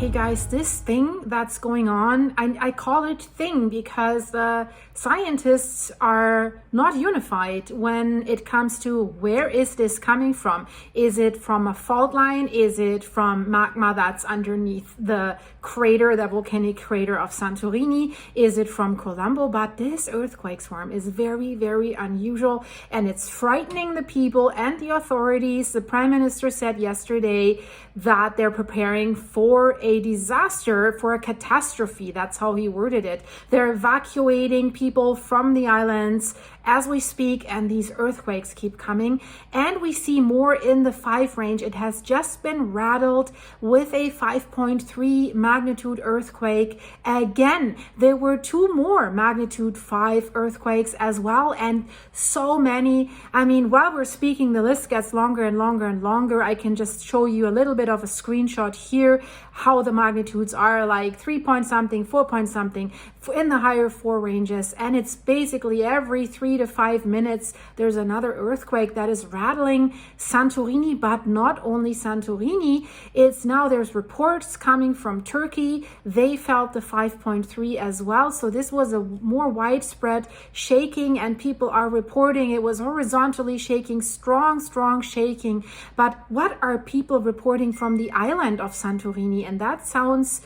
Hey guys, this thing that's going on, I call it thing because the scientists are not unified when it comes to where is this coming from. Is it from a fault line? Is it from magma that's underneath the crater, the volcanic crater of Santorini? Is it from Columbo? But this earthquake swarm is very, very unusual and it's frightening the people and the authorities. The Prime Minister said yesterday that they're preparing for a disaster, for a catastrophe. That's how he worded it. They're evacuating people from the islands as we speak, and these earthquakes keep coming. And we see more in the 5 range. It has just been rattled with a 5.3 magnitude earthquake. Again, there were 2 more magnitude 5 earthquakes as well, and so many. I mean, while we're speaking, the list gets longer and longer and longer. I can just show you a little bit of a screenshot here, how the magnitudes are, like 3 point something, 4 point something in the higher 4 ranges. And it's basically every 3 to 5 minutes, there's another earthquake that is rattling Santorini, but not only Santorini. It's now there's reports coming from Turkey. They felt the 5.3 as well. So this was a more widespread shaking, and people are reporting it was horizontally shaking, strong shaking. But what are people reporting from the island of Santorini? And that sounds,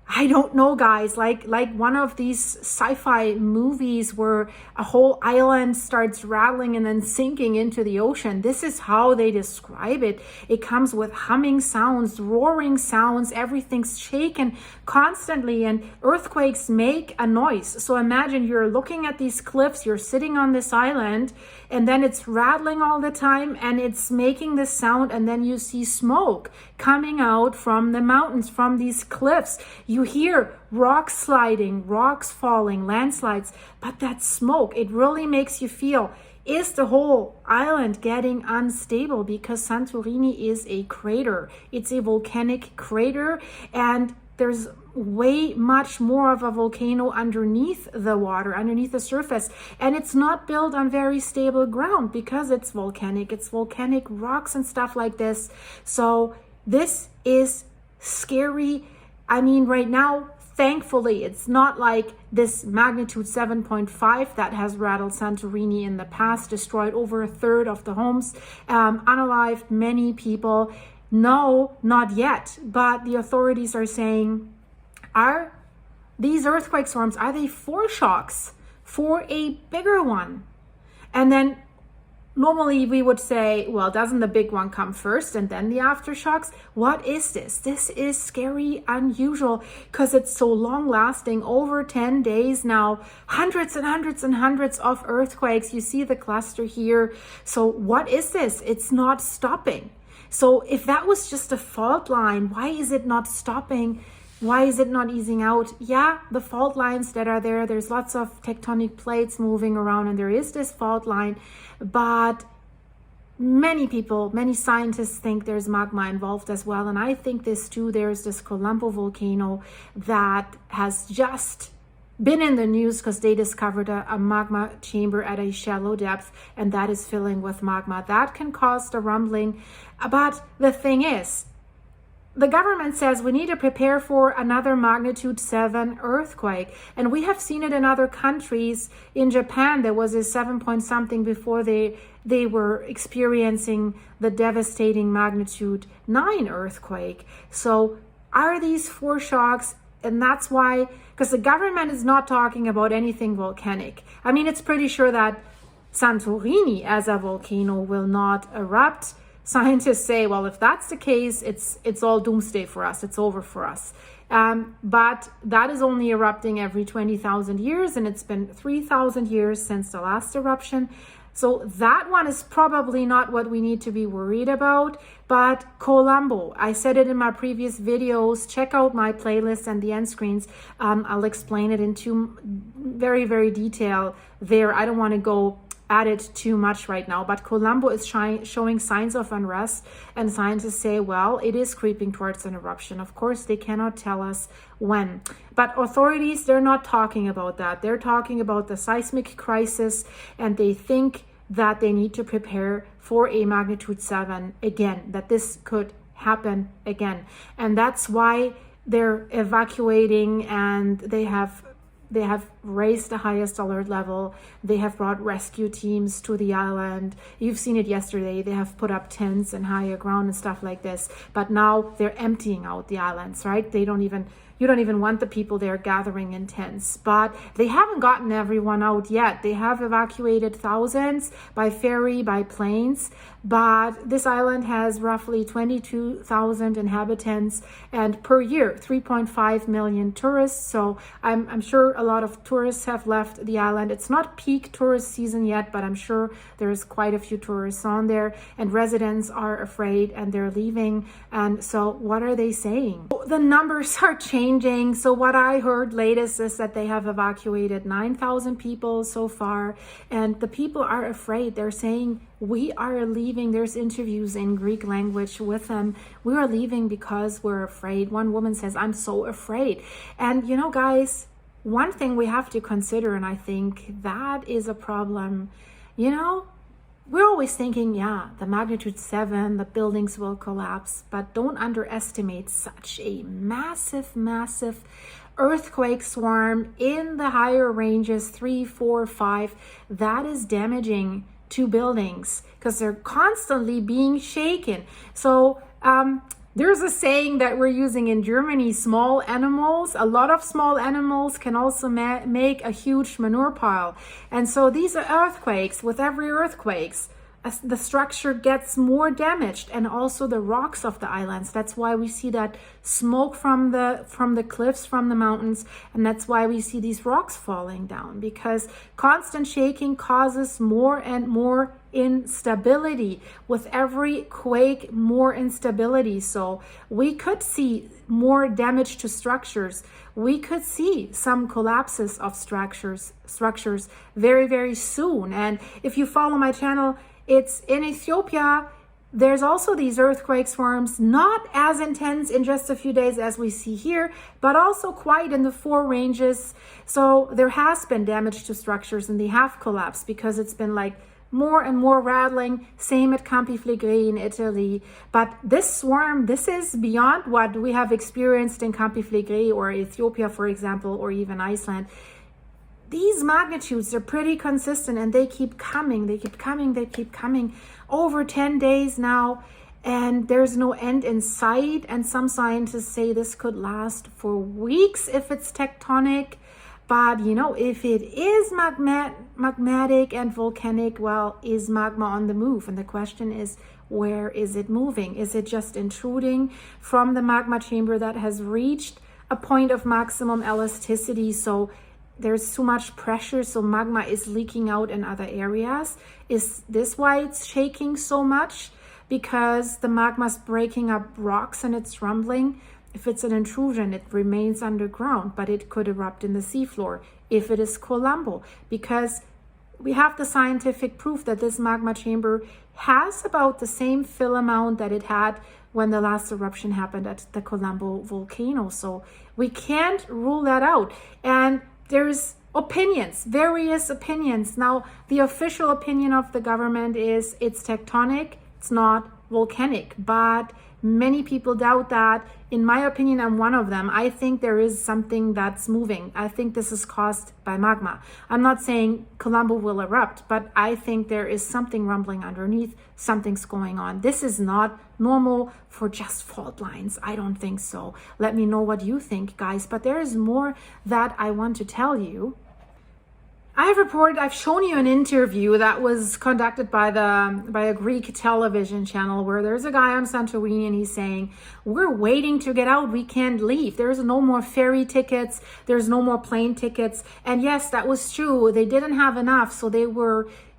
I don't know, guys, like one of these sci-fi movies where a whole island starts rattling and then sinking into the ocean. This is how they describe it. It comes with humming sounds, roaring sounds, everything's shaken constantly, and earthquakes make a noise. So imagine you're looking at these cliffs, you're sitting on this island, and then it's rattling all the time and it's making this sound, and then you see smoke coming out from the mountains, from these cliffs. You hear rocks sliding, rocks falling, landslides, but that smoke, it really makes you feel, is the whole island getting unstable? Because Santorini is a crater. It's a volcanic crater, and there's way much more of a volcano underneath the water, underneath the surface, and it's not built on very stable ground because it's volcanic rocks and stuff like this. So this is scary. I mean, right now, thankfully, it's not like this magnitude 7.5 that has rattled Santorini in the past, destroyed over 1/3 of the homes, unalived many people. No, not yet. But the authorities are saying, are these earthquake storms, are they foreshocks for a bigger one? And then normally we would say, well, doesn't the big one come first and then the aftershocks? What is this? This is scary, unusual, because it's so long lasting, over 10 days now, hundreds and hundreds and hundreds of earthquakes. You see the cluster here. So what is this? It's not stopping. So if that was just a fault line, why is it not stopping? Why is it not easing out? Yeah, the fault lines that are there, there's lots of tectonic plates moving around, and there is this fault line, but many people, many scientists think there's magma involved as well. And I think this too. There's this Columbo volcano that has just been in the news because they discovered a magma chamber at a shallow depth, and that is filling with magma. That can cause the rumbling. But the thing is, the government says we need to prepare for another magnitude 7 earthquake. And we have seen it in other countries. In Japan, there was a 7 point something before they were experiencing the devastating magnitude 9 earthquake. So are these foreshocks? And that's why, because the government is not talking about anything volcanic. I mean, it's pretty sure that Santorini as a volcano will not erupt. Scientists say, well, if that's the case, it's all doomsday for us. It's over for us. But that is only erupting every 20,000 years, and it's been 3,000 years since the last eruption. So that one is probably not what we need to be worried about. But Columbo, I said it in my previous videos. Check out my playlist and the end screens. I'll explain it into very, very detail there. I don't want to go at it too much right now, but Columbo is showing signs of unrest, and scientists say, well, it is creeping towards an eruption. Of course, they cannot tell us when, but authorities, they're not talking about that. They're talking about the seismic crisis, and they think that they need to prepare for a magnitude 7 again, that this could happen again. And that's why they're evacuating, and they have raised the highest alert level. They have brought rescue teams to the island. You've seen it yesterday. They have put up tents and higher ground and stuff like this. But now they're emptying out the islands, right? You don't even want the people there gathering in tents. But they haven't gotten everyone out yet. They have evacuated thousands by ferry, by planes. But this island has roughly 22,000 inhabitants, and per year 3.5 million tourists. So I'm sure a lot of tourists have left the island. It's not peak tourist season yet, but I'm sure there's quite a few tourists on there, and residents are afraid and they're leaving. And so what are they saying? The numbers are changing. So what I heard latest is that they have evacuated 9,000 people so far, and the people are afraid. They're saying, we are leaving. There's interviews in Greek language with them. We are leaving because we're afraid. One woman says, I'm so afraid. And you know, guys, one thing we have to consider, and I think that is a problem, you know, we're always thinking, yeah, the magnitude 7, the buildings will collapse, but don't underestimate such a massive, massive earthquake swarm in the higher ranges, 3, 4, 5. That is damaging to buildings because they're constantly being shaken. So there's a saying that we're using in Germany, small animals. A lot of small animals can also make a huge manure pile. And so these are earthquakes. With every earthquakes, the structure gets more damaged, and also the rocks of the islands. That's why we see that smoke from the cliffs, from the mountains, and that's why we see these rocks falling down, because constant shaking causes more and more instability. With every quake, more instability. So we could see more damage to structures. We could see some collapses of structures very, very soon. And if you follow my channel, it's in Ethiopia. There's also these earthquake swarms, not as intense in just a few days as we see here, but also quite in the 4 ranges. So there has been damage to structures, and they have collapsed because it's been like more and more rattling. Same at Campi Flegrei in Italy. But this swarm, this is beyond what we have experienced in Campi Flegrei or Ethiopia, for example, or even Iceland. These magnitudes are pretty consistent, and they keep coming, they keep coming over 10 days now, and there's no end in sight. And some scientists say this could last for weeks if it's tectonic. But you know, if it is magmatic and volcanic, well, is magma on the move? And the question is, where is it moving? Is it just intruding from the magma chamber that has reached a point of maximum elasticity? So there's too much pressure, so magma is leaking out in other areas. Is this why it's shaking so much? Because the magma's breaking up rocks and it's rumbling? If it's an intrusion, it remains underground, but it could erupt in the seafloor. If it is Columbo, because we have the scientific proof that this magma chamber has about the same fill amount that it had when the last eruption happened at the Columbo volcano. So we can't rule that out. And there's opinions, various opinions. Now, the official opinion of the government is it's tectonic, it's not volcanic, but many people doubt that. In my opinion, I'm one of them. I think there is something that's moving. I think this is caused by magma. I'm not saying Columbo will erupt, but I think there is something rumbling underneath. Something's going on. This is not normal for just fault lines. I don't think so. Let me know what you think, guys. But there is more that I want to tell you. I've shown you an interview that was conducted by a Greek television channel, where there's a guy on Santorini and he's saying, we're waiting to get out. We can't leave. There's no more ferry tickets. There's no more plane tickets. And yes, that was true. They didn't have enough. So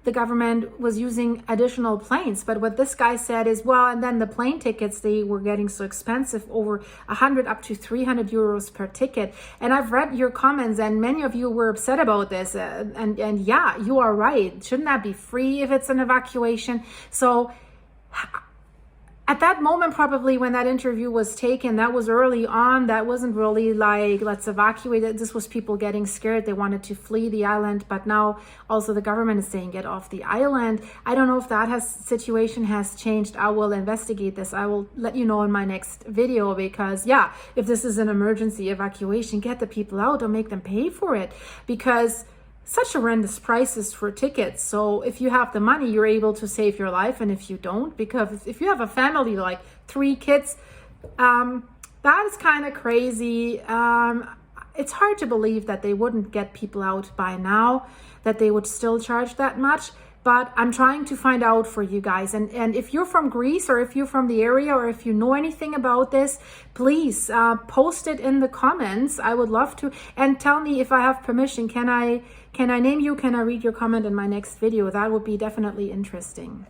the government was using additional planes. But what this guy said is, well, and then the plane tickets, they were getting so expensive, over 100 up to 300 euros per ticket. And I've read your comments, and many of you were upset about this. And yeah, you are right. Shouldn't that be free if it's an evacuation? So at that moment, probably when that interview was taken, that was early on. That wasn't really like, let's evacuate it. This was people getting scared. They wanted to flee the island. But now also the government is saying get off the island. I don't know if that situation has changed. I will investigate this. I will let you know in my next video, because yeah, if this is an emergency evacuation, get the people out. Don't make them pay for it, because such horrendous prices for tickets. So if you have the money, you're able to save your life. And if you don't, because if you have a family, like 3 kids, that is kind of crazy. It's hard to believe that they wouldn't get people out by now, that they would still charge that much. But I'm trying to find out for you guys. And if you're from Greece, or if you're from the area, or if you know anything about this, please post it in the comments. I would love to. And tell me if I have permission. Can I name you? Can I read your comment in my next video? That would be definitely interesting.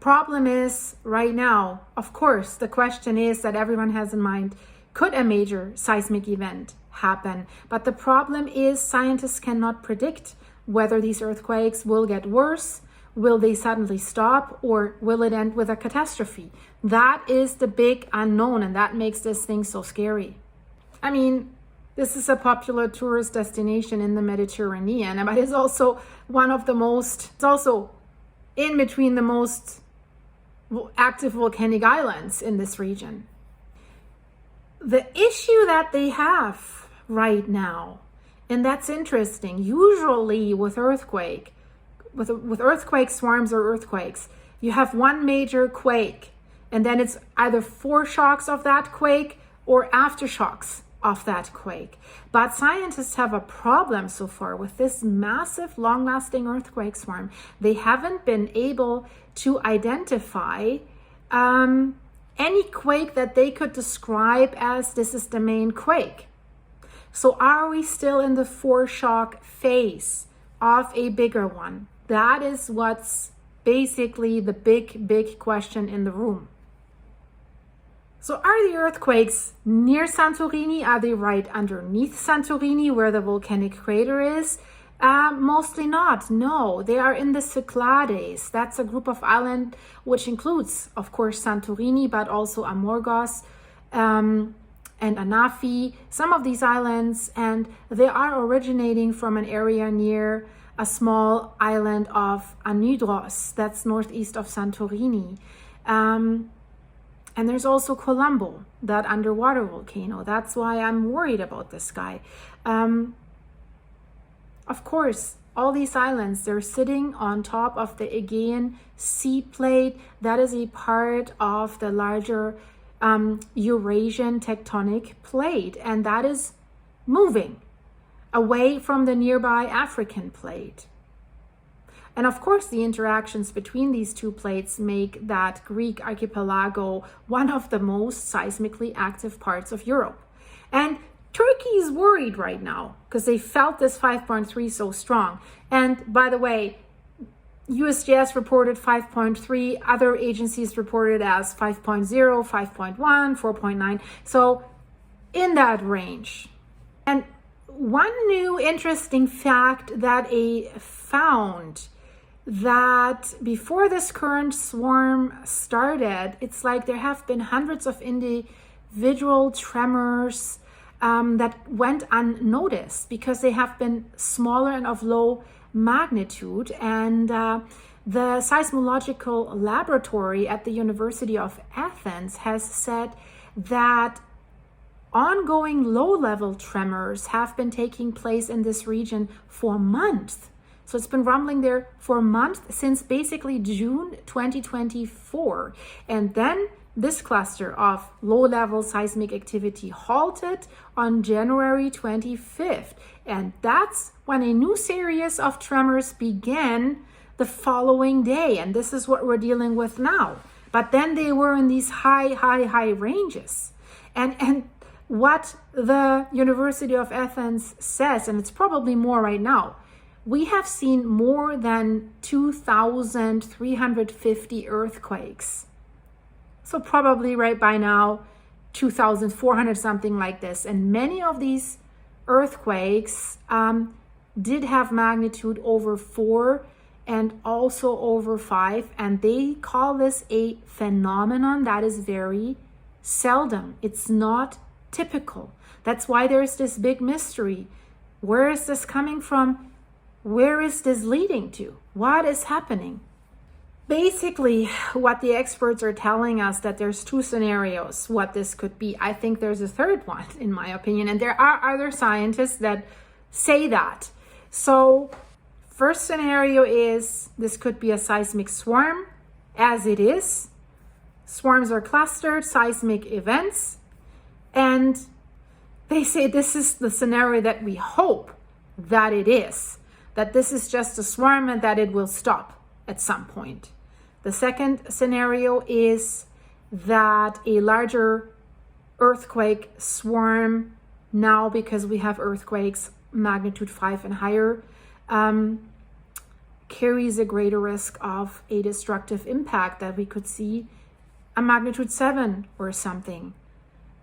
Problem is, right now, of course, the question is that everyone has in mind, could a major seismic event happen? But the problem is scientists cannot predict whether these earthquakes will get worse, will they suddenly stop, or will it end with a catastrophe? That is the big unknown, and that makes this thing so scary. I mean, this is a popular tourist destination in the Mediterranean, but it's also one of the most, it's also in between the most active volcanic islands in this region. The issue that they have right now, and that's interesting, usually with earthquake, with earthquake swarms or earthquakes, you have one major quake, and then it's either foreshocks of that quake or aftershocks of that quake. But scientists have a problem so far with this massive, long-lasting earthquake swarm. They haven't been able to identify any quake that they could describe as this is the main quake. So are we still in the foreshock phase of a bigger one? That is what's basically the big question in the room. So are the earthquakes near Santorini? Are they right underneath Santorini where the volcanic crater is? Mostly not. No, they are in the Cyclades. That's a group of islands which includes, of course, Santorini, but also Amorgos and Anafi, some of these islands, and they are originating from an area near a small island of Anydros, that's northeast of Santorini. And there's also Columbo, that underwater volcano. That's why I'm worried about this guy. Of course, all these islands, they're sitting on top of the Aegean Sea plate. That is a part of the larger Eurasian tectonic plate, and that is moving away from the nearby African plate. And of course, the interactions between these two plates make that Greek archipelago one of the most seismically active parts of Europe. And Turkey is worried right now because they felt this 5.3 so strong. And by the way, USGS reported 5.3, other agencies reported as 5.0, 5.1, 4.9. So in that range. And one new interesting fact that I found, that before this current swarm started, it's like there have been hundreds of individual tremors that went unnoticed because they have been smaller and of low magnitude. And the seismological laboratory at the University of Athens has said that ongoing low-level tremors have been taking place in this region for months. So it's been rumbling there for months, since basically June 2024. And then this cluster of low-level seismic activity halted on January 25th. And that's when a new series of tremors began the following day. And this is what we're dealing with now. But then they were in these high ranges. And what the University of Athens says, and it's probably more right now, we have seen more than 2,350 earthquakes. So probably right by now, 2,400, something like this. And many of these earthquakes did have magnitude over 4 and also over 5. And they call this a phenomenon that is very seldom. It's not typical. That's why there's this big mystery. Where is this coming from? Where is this leading to? What is happening? Basically, what the experts are telling us that there's 2 scenarios what this could be. I think there's a third one, in my opinion, and there are other scientists that say that. So, first scenario is this could be a seismic swarm, as it is. Swarms are clustered, seismic events, and they say this is the scenario that we hope that it is, that this is just a swarm and that it will stop at some point. The second scenario is that a larger earthquake swarm, now because we have earthquakes magnitude 5 and higher, carries a greater risk of a destructive impact, that we could see a magnitude 7 or something.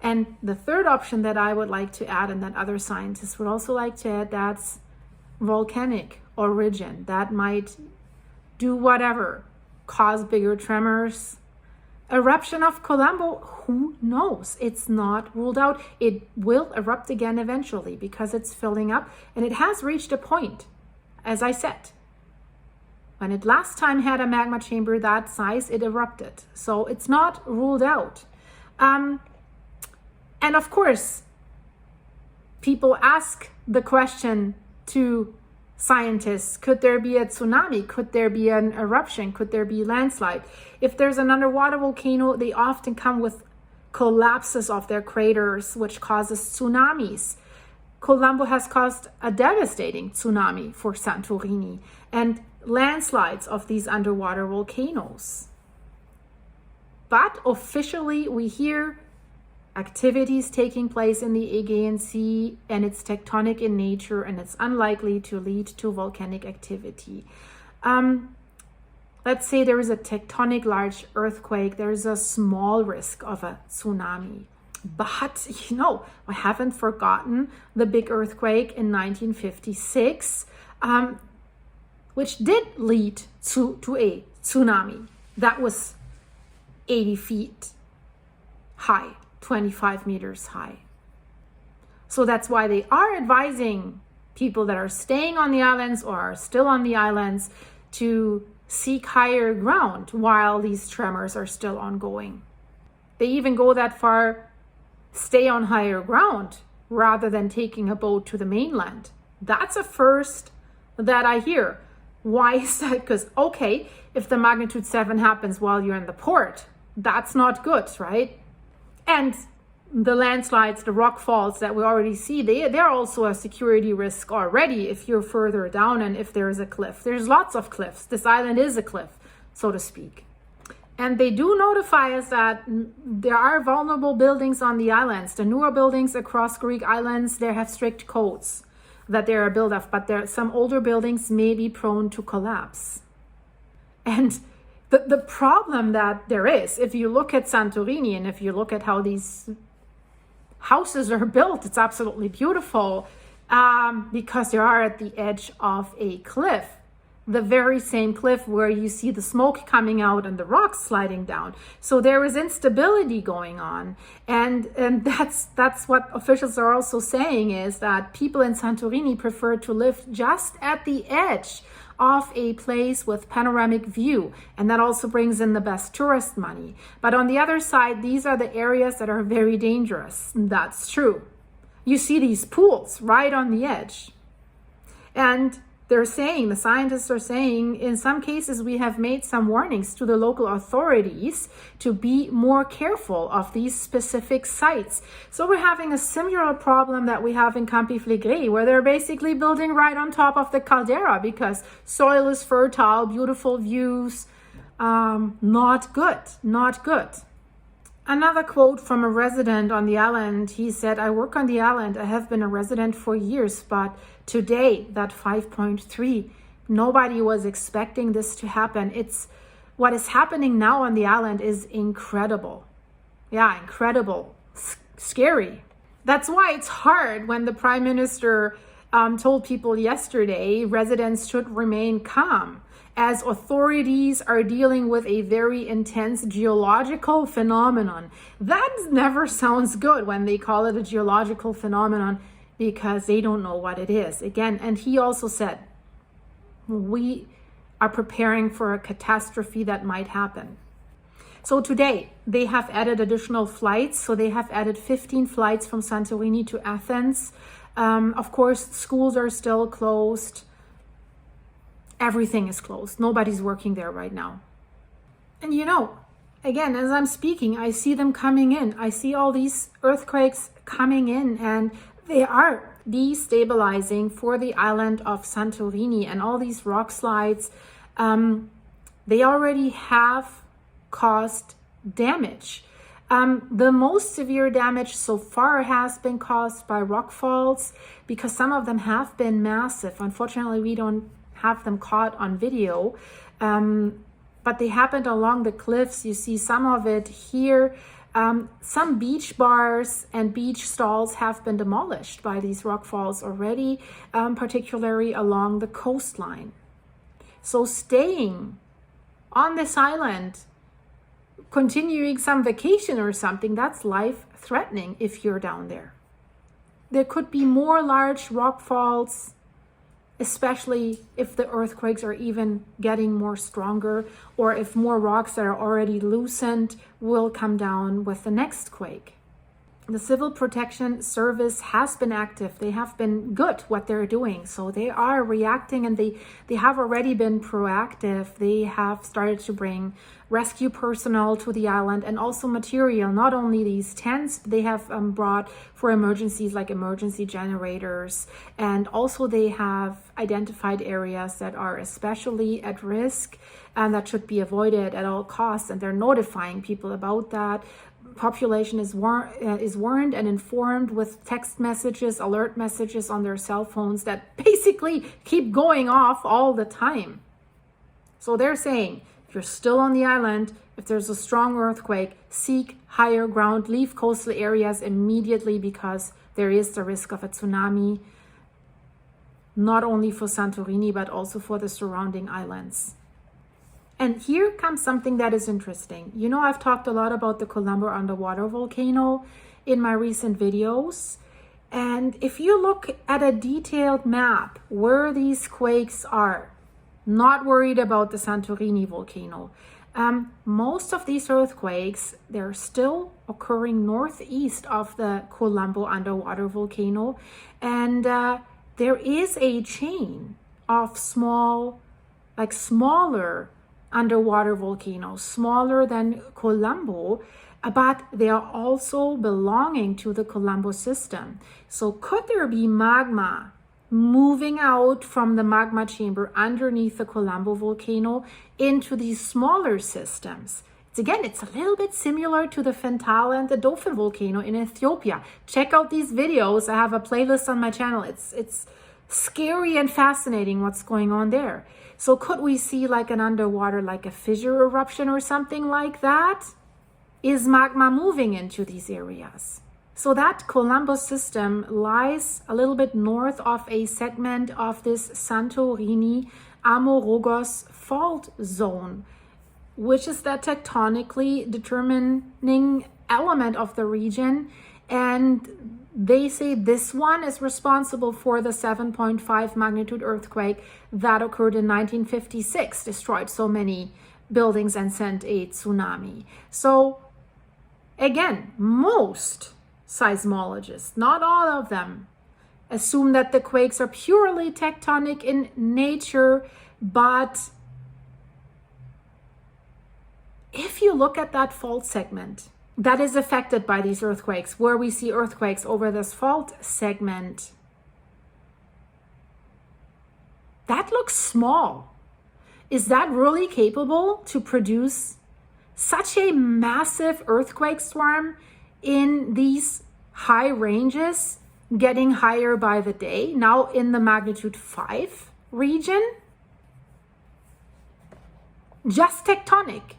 And the third option that I would like to add, and that other scientists would also like to add, that's volcanic origin. That might do whatever, cause bigger tremors. Eruption of Columbo, who knows? It's not ruled out. It will erupt again eventually because it's filling up, and it has reached a point, as I said. When it last time had a magma chamber that size, it erupted. So it's not ruled out. And of course, people ask the question to scientists, could there be a tsunami? Could there be an eruption? Could there be landslide? If there's an underwater volcano, they often come with collapses of their craters, which causes tsunamis. Columbo has caused a devastating tsunami for Santorini, and landslides of these underwater volcanoes. But officially, we hear activities taking place in the Aegean Sea, and it's tectonic in nature, and it's unlikely to lead to volcanic activity. Let's say there is a tectonic large earthquake, there's a small risk of a tsunami. But, I haven't forgotten the big earthquake in 1956, which did lead to a tsunami that was 80 feet high, 25 meters high. So that's why they are advising people that are staying on the islands or are still on the islands to seek higher ground while these tremors are still ongoing. They even go that far, stay on higher ground rather than taking a boat to the mainland. That's a first that I hear. Why is that? Because, okay, if the magnitude 7 happens while you're in the port, that's not good, right? And the landslides, the rockfalls that we already see, they're also a security risk already if you're further down and if there is a cliff. There's lots of cliffs. This island is a cliff, so to speak. And they do notify us that there are vulnerable buildings on the islands. The newer buildings across Greek islands, they have strict codes that they are built of, but some older buildings may be prone to collapse. And the problem that there is, if you look at Santorini and if you look at how these houses are built, it's absolutely beautiful because they are at the edge of a cliff. The very same cliff where you see the smoke coming out and the rocks sliding down. So there is instability going on. And that's what officials are also saying, is that people in Santorini prefer to live just at the edge of a place with panoramic view. And that also brings in the best tourist money. But on the other side, these are the areas that are very dangerous. That's true. You see these pools right on the edge. And they're saying, the scientists are saying, in some cases we have made some warnings to the local authorities to be more careful of these specific sites. So we're having a similar problem that we have in Campi Flegrei, where they're basically building right on top of the caldera because soil is fertile, beautiful views. Not good, not good. Another quote from a resident on the island, he said, "I work on the island. I have been a resident for years, but today, that 5.3, nobody was expecting this to happen. What is happening now on the island is incredible. Yeah, incredible, scary. That's why it's hard when the Prime Minister told people yesterday residents should remain calm. as authorities are dealing with a very intense geological phenomenon. That never sounds good when they call it a geological phenomenon, because they don't know what it is. Again, and he also said, we are preparing for a catastrophe that might happen. So today they have added additional flights. So they have added 15 flights from Santorini to Athens. Of course, schools are still closed. Everything is closed. Nobody's working there right now. And you know, again, as I'm speaking, I see them coming in. I see all these earthquakes coming in, and they are destabilizing for the island of Santorini, and all these rock slides. They already have caused damage. The most severe damage so far has been caused by rockfalls, because some of them have been massive. Unfortunately, we don't have them caught on video, but they happened along the cliffs. You see some of it here. Some beach bars and beach stalls have been demolished by these rockfalls already, particularly along the coastline. So staying on this island, continuing some vacation or something, that's life-threatening if you're down there. There could be more large rockfalls, especially if the earthquakes are even getting more stronger, or if more rocks that are already loosened will come down with the next quake. The Civil Protection Service has been active. They have been good what they're doing. So they are reacting, and they have already been proactive. They have started to bring rescue personnel to the island, and also material, not only these tents, they have brought for emergencies like emergency generators. And also they have identified areas that are especially at risk and that should be avoided at all costs. And they're notifying people about that. Population is warned and informed with text messages, alert messages on their cell phones that basically keep going off all the time. So they're saying, if you're still on the island, if there's a strong earthquake, seek higher ground, leave coastal areas immediately, because there is the risk of a tsunami, not only for Santorini, but also for the surrounding islands. And here comes something that is interesting. You know, I've talked a lot about the Columbo underwater volcano in my recent videos. And if you look at a detailed map where these quakes are, not worried about the Santorini volcano, most of these earthquakes, they're still occurring northeast of the Columbo underwater volcano. And there is a chain of smaller underwater volcanoes, smaller than Columbo, but they are also belonging to the Columbo system. So could there be magma moving out from the magma chamber underneath the Columbo volcano into these smaller systems? It's a little bit similar to the Fentala and the Dauphin volcano in Ethiopia. Check out these videos. I have a playlist on my channel. It's scary and fascinating what's going on there. So could we see like an underwater, like a fissure eruption or something like that? Is magma moving into these areas? So that Columbo system lies a little bit north of a segment of this Santorini Amorogos fault zone, which is the tectonically determining element of the region. And they say this one is responsible for the 7.5 magnitude earthquake that occurred in 1956, destroyed so many buildings and sent a tsunami. So again, most seismologists, not all of them, assume that the quakes are purely tectonic in nature. But if you look at that fault segment that is affected by these earthquakes, where we see earthquakes over this fault segment, that looks small. Is that really capable to produce such a massive earthquake swarm in these high ranges, getting higher by the day, now in the magnitude 5 region? Just tectonic.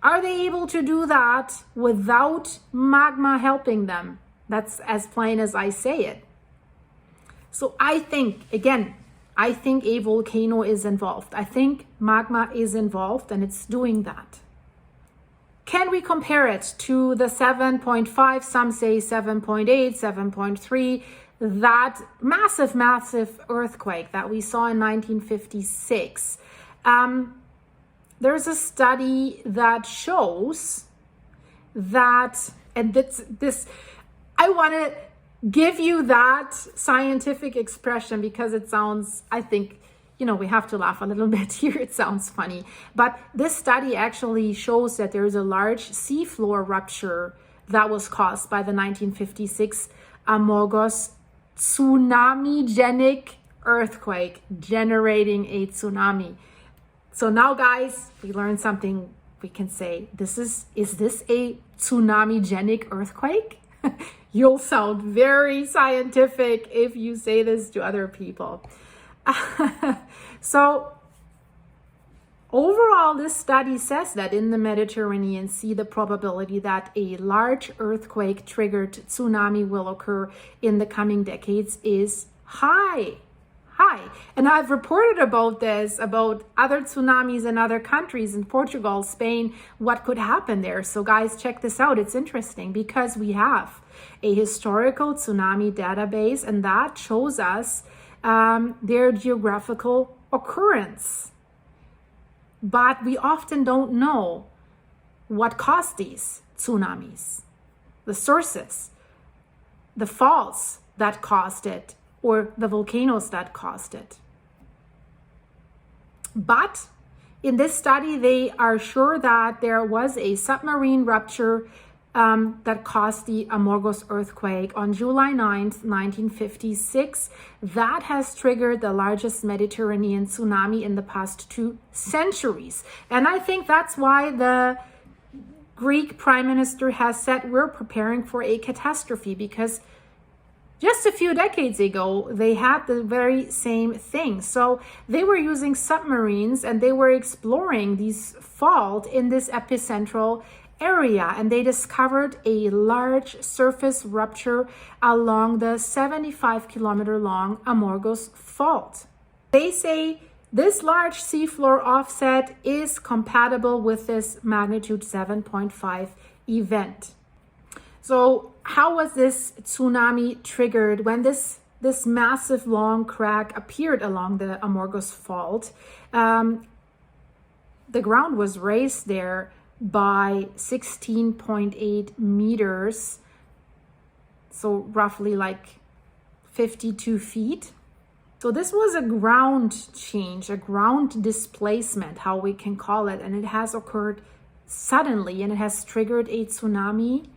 Are they able to do that without magma helping them? That's as plain as I say it. So I think, again, I think a volcano is involved. I think magma is involved and it's doing that. Can we compare it to the 7.5, some say 7.8, 7.3, that massive earthquake that we saw in 1956? There's a study that shows that, and this I want to give you that scientific expression because it sounds, I think, we have to laugh a little bit here. It sounds funny. But this study actually shows that there is a large seafloor rupture that was caused by the 1956 Amorgos tsunami-genic earthquake, generating a tsunami. So now, guys, we learned something. We can say, is this a tsunami-genic earthquake? You'll sound very scientific if you say this to other people. So overall, this study says that in the Mediterranean Sea, the probability that a large earthquake triggered tsunami will occur in the coming decades is high. And I've reported about this, about other tsunamis in other countries, in Portugal, Spain, what could happen there. So guys, check this out. It's interesting because we have a historical tsunami database, and that shows us their geographical occurrence. But we often don't know what caused these tsunamis, the sources, the faults that caused it, or the volcanoes that caused it. But in this study, they are sure that there was a submarine rupture that caused the Amorgos earthquake on July 9th, 1956. That has triggered the largest Mediterranean tsunami in the past 2 centuries. And I think that's why the Greek Prime Minister has said we're preparing for a catastrophe, because just a few decades ago, they had the very same thing. So they were using submarines and they were exploring these faults in this epicentral area, and they discovered a large surface rupture along the 75-kilometer long Amorgos fault. They say this large seafloor offset is compatible with this magnitude 7.5 event. So how was this tsunami triggered? When this massive long crack appeared along the Amorgos fault, the ground was raised there by 16.8 meters, so roughly like 52 feet. So this was a ground change, a ground displacement, how we can call it, and it has occurred suddenly and it has triggered a tsunami.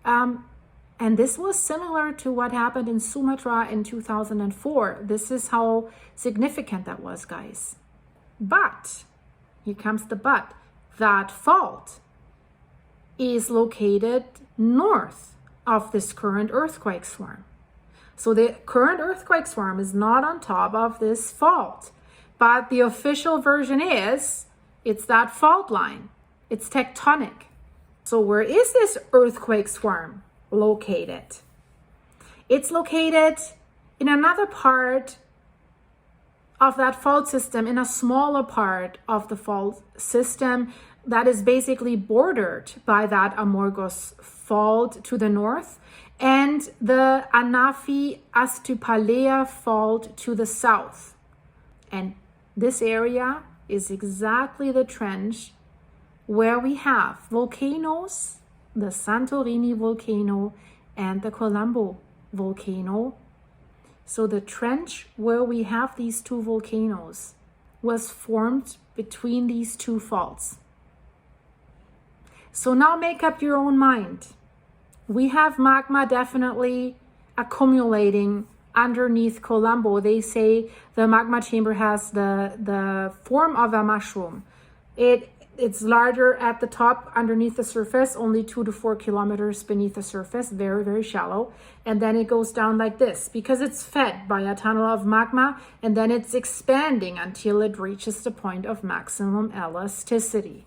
And this was similar to what happened in Sumatra in 2004. This is how significant that was, guys. But, here comes the but, that fault is located north of this current earthquake swarm. So the current earthquake swarm is not on top of this fault. But the official version is, it's that fault line. It's tectonic. So where is this earthquake swarm located? It's located in another part of that fault system, in a smaller part of the fault system that is basically bordered by that Amorgos fault to the north and the Anafi Astupalea fault to the south. And this area is exactly the trench where we have volcanoes, the Santorini volcano and the Columbo volcano. So the trench where we have these two volcanoes was formed between these two faults. So now make up your own mind. We have magma definitely accumulating underneath Columbo. They say the magma chamber has the form of a mushroom. It's larger at the top underneath the surface, only 2 to 4 kilometers beneath the surface, very, very shallow. And then it goes down like this because it's fed by a tunnel of magma, and then it's expanding until it reaches the point of maximum elasticity.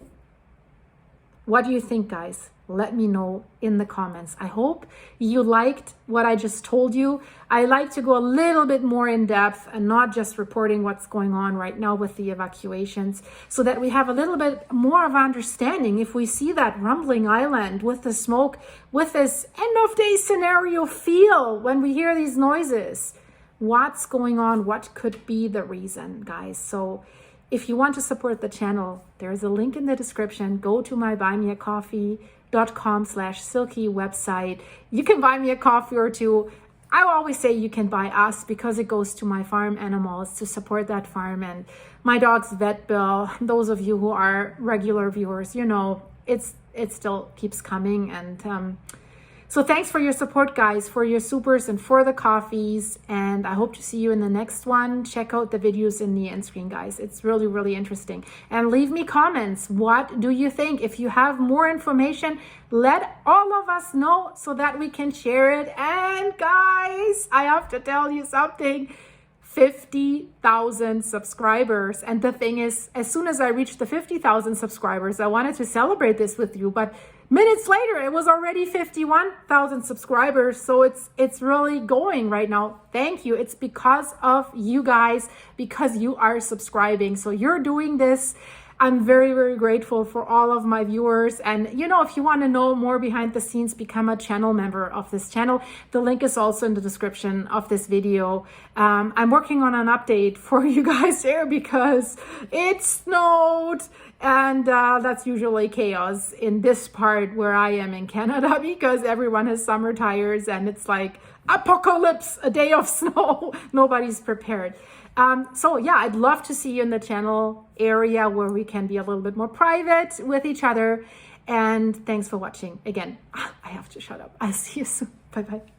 What do you think, guys? let me know in the comments. I hope you liked what I just told you. I like to go a little bit more in depth and not just reporting what's going on right now with the evacuations, so that we have a little bit more of understanding. If we see that rumbling island with the smoke, with this end of day scenario feel, when we hear these noises, what's going on? What could be the reason, guys? So if you want to support the channel, there's a link in the description. Go to my buymeacoffee.com/silky website. You can buy me a coffee or two. I always say you can buy us because it goes to my farm animals to support that farm and my dog's vet bill. Those of you who are regular viewers, you know, it still keeps coming. And so thanks for your support, guys, for your supers and for the coffees. And I hope to see you in the next one. Check out the videos in the end screen, guys. It's really, really interesting. And leave me comments. What do you think? If you have more information, let all of us know so that we can share it. And guys, I have to tell you something. 50,000 subscribers. And the thing is, as soon as I reached the 50,000 subscribers, I wanted to celebrate this with you, but minutes later, it was already 51,000 subscribers. So it's really going right now. Thank you. It's because of you guys, because you are subscribing. So you're doing this. I'm very, very grateful for all of my viewers. And, you know, if you want to know more behind the scenes, become a channel member of this channel. The link is also in the description of this video. I'm working on an update for you guys there because it snowed. And that's usually chaos in this part where I am in Canada because everyone has summer tires and it's like apocalypse, a day of snow. Nobody's prepared. So yeah, I'd love to see you in the channel area where we can be a little bit more private with each other. And thanks for watching. Again, I have to shut up. I'll see you soon. Bye-bye.